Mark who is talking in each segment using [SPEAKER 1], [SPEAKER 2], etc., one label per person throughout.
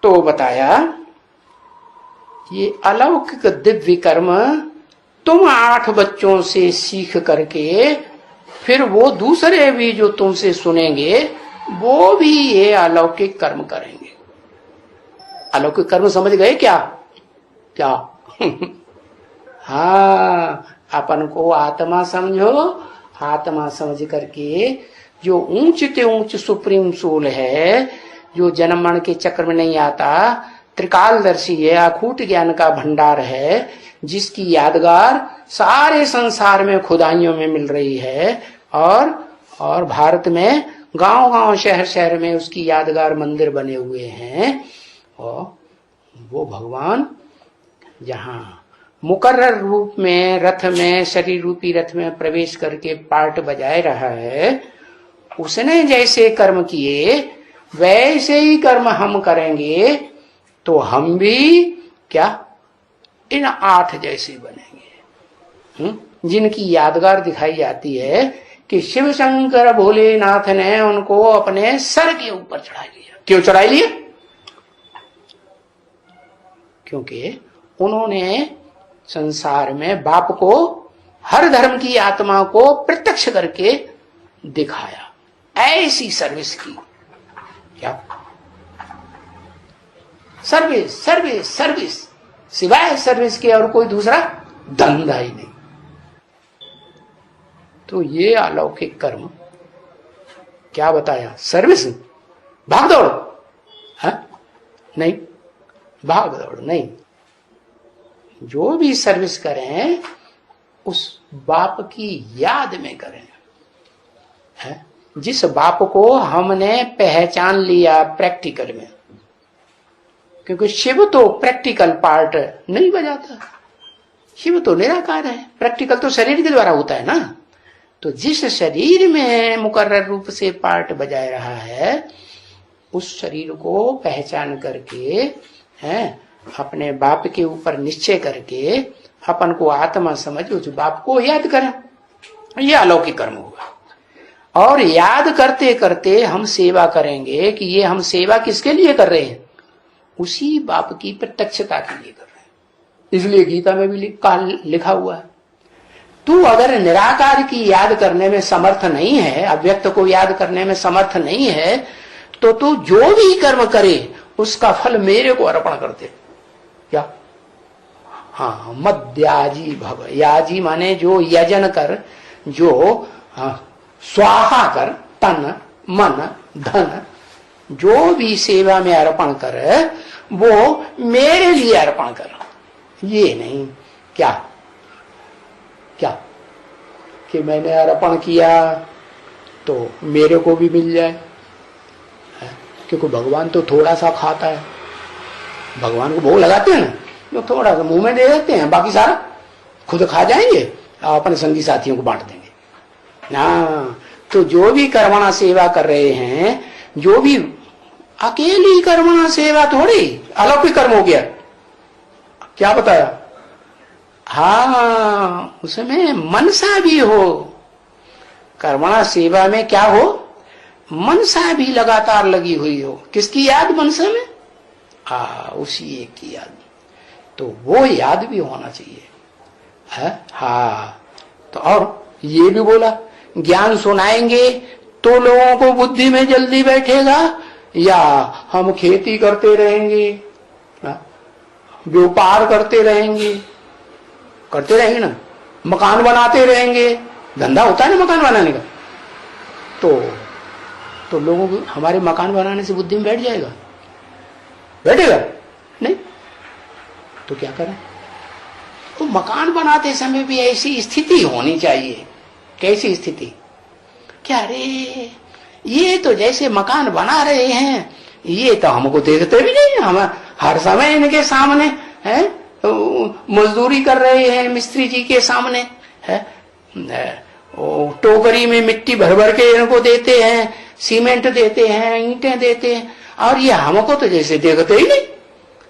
[SPEAKER 1] तो बताया ये अलौकिक दिव्य कर्म तुम 8 बच्चों से सीख करके फिर वो दूसरे भी जो तुमसे सुनेंगे वो भी ये अलौकिक कर्म करेंगे। अलौकिक कर्म समझ गए क्या? क्या? हाँ, अपन को आत्मा समझो। आत्मा समझ करके जो ऊंच ते ऊंच सुप्रीम सोल है, जो जन्म मरण के चक्र में नहीं आता, त्रिकालदर्शी है, अखूट ज्ञान का भंडार है, जिसकी यादगार सारे संसार में खुदाइयों में मिल रही है, और भारत में गांव गांव शहर शहर में उसकी यादगार मंदिर बने हुए हैं। और वो भगवान जहां मुकर्रर रूप में रथ में, शरीर रूपी रथ में प्रवेश करके पार्ट बजाए रहा है, उसने जैसे कर्म किए वैसे ही कर्म हम करेंगे तो हम भी क्या इन 8 जैसे बनेंगे, जिनकी यादगार दिखाई जाती है कि शिव शंकर भोलेनाथ ने उनको अपने सर के ऊपर चढ़ा लिया। क्यों चढ़ा लिया? क्योंकि उन्होंने संसार में बाप को, हर धर्म की आत्मा को प्रत्यक्ष करके दिखाया। ऐसी सर्विस की। क्या सर्विस? सर्विस सर्विस, सिवाय सर्विस के और कोई दूसरा धंधा ही नहीं। तो ये अलौकिक कर्म क्या बताया? सर्विस, भाग दौड़ नहीं, भाग दौड़ नहीं। जो भी सर्विस करें उस बाप की याद में करें, है? जिस बाप को हमने पहचान लिया प्रैक्टिकल में, क्योंकि शिव तो प्रैक्टिकल पार्ट नहीं बजाता, शिव तो निराकार है, प्रैक्टिकल तो शरीर के द्वारा होता है ना। तो जिस शरीर में मुकर्रर रूप से पार्ट बजाय रहा है, उस शरीर को पहचान करके, हैं, अपने बाप के ऊपर निश्चय करके अपन को आत्मा समझ उस बाप को याद करें, ये अलौकिक कर्म होगा। और याद करते करते हम सेवा करेंगे कि ये हम सेवा किसके लिए कर रहे हैं? उसी बाप की प्रत्यक्षता के लिए कर रहे हैं। इसलिए गीता में भी लिखा हुआ है, तू अगर निराकार की याद करने में समर्थ नहीं है, अव्यक्त को याद करने में समर्थ नहीं है, तो तू जो भी कर्म करे उसका फल मेरे को अर्पण कर दे। क्या? हाँ, मद्याजी भव। याजी माने जो यजन कर, जो स्वाहा कर, तन मन धन जो भी सेवा में अर्पण कर वो मेरे लिए अर्पण कर। ये नहीं क्या क्या कि मैंने अर्पण किया तो मेरे को भी मिल जाए, क्योंकि भगवान तो थोड़ा सा खाता है। भगवान को भोग लगाते हैं ना, तो थोड़ा सा मुंह में दे देते हैं, बाकी सारा खुद खा जाएंगे और अपने संगी साथियों को बांट देंगे ना। तो जो भी कर्मणा सेवा कर रहे हैं, जो भी अकेली कर्मणा सेवा थोड़ी अलौकिक कर्म हो गया। क्या बताया? हाँ, उसमें मनसा भी हो। कर्मणा सेवा में क्या हो? मनसा भी लगातार लगी हुई हो। किसकी याद मनसा में? उसी एक की याद। तो वो याद भी होना चाहिए, है? हाँ, तो और ये भी बोला, ज्ञान सुनाएंगे तो लोगों को बुद्धि में जल्दी बैठेगा, या हम खेती करते रहेंगे, व्यापार करते रहेंगे ना, मकान बनाते रहेंगे, धंधा होता है ना मकान बनाने का, तो लोगों को हमारे मकान बनाने से बुद्धि में बैठ जाएगा? बैठेगा नहीं? तो क्या करें? तो मकान बनाते समय भी ऐसी स्थिति होनी चाहिए। कैसी स्थिति? क्या रे, ये तो जैसे मकान बना रहे हैं, ये तो हमको देखते भी नहीं, हम हर समय इनके सामने है, तो मजदूरी कर रहे हैं मिस्त्री जी के सामने है, टोकरी में मिट्टी भर भर के इनको देते हैं, सीमेंट देते हैं, ईंटें देते हैं, और ये हमको तो जैसे देखते ही नहीं।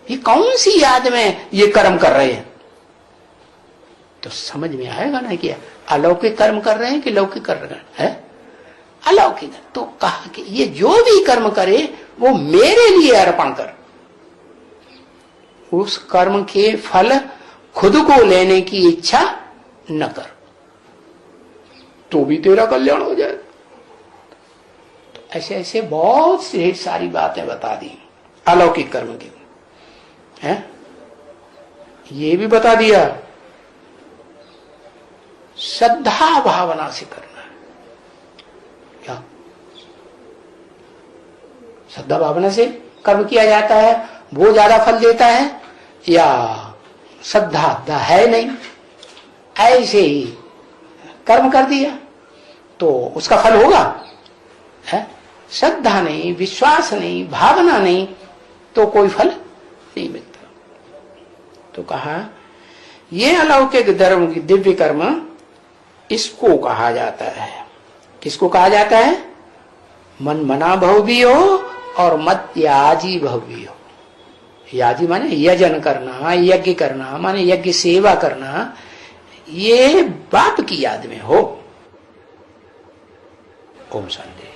[SPEAKER 1] ये कौन सी याद में ये कर्म कर रहे हैं? तो समझ में आएगा ना कि अलौकिक कर्म कर रहे हैं कि लौकिक कर रहे हैं? अलौकिक। तो कहा कि ये जो भी कर्म करे वो मेरे लिए अर्पण कर। उस कर्म के फल खुद को लेने की इच्छा न कर, तो भी तेरा कल्याण हो जाए। तो ऐसे ऐसे बहुत सी सारी बातें बता दी अलौकिक कर्म की, है? ये भी बता दिया श्रद्धा भावना से करना है। क्या श्रद्धा भावना से कर्म किया जाता है वो ज्यादा फल देता है, या श्रद्धा है नहीं ऐसे ही कर्म कर दिया तो उसका फल होगा? है? श्रद्धा नहीं, विश्वास नहीं, भावना नहीं तो कोई फल नहीं मिलता। तो कहा ये अलौकिक धर्म की दिव्य कर्म, इसको कहा जाता है। किसको कहा जाता है? मन मना भव भी हो और मत याजी भव भी हो। याजी माने यजन करना, यज्ञ करना माने यज्ञ सेवा करना, ये बाप की याद में हो। ओम शांति।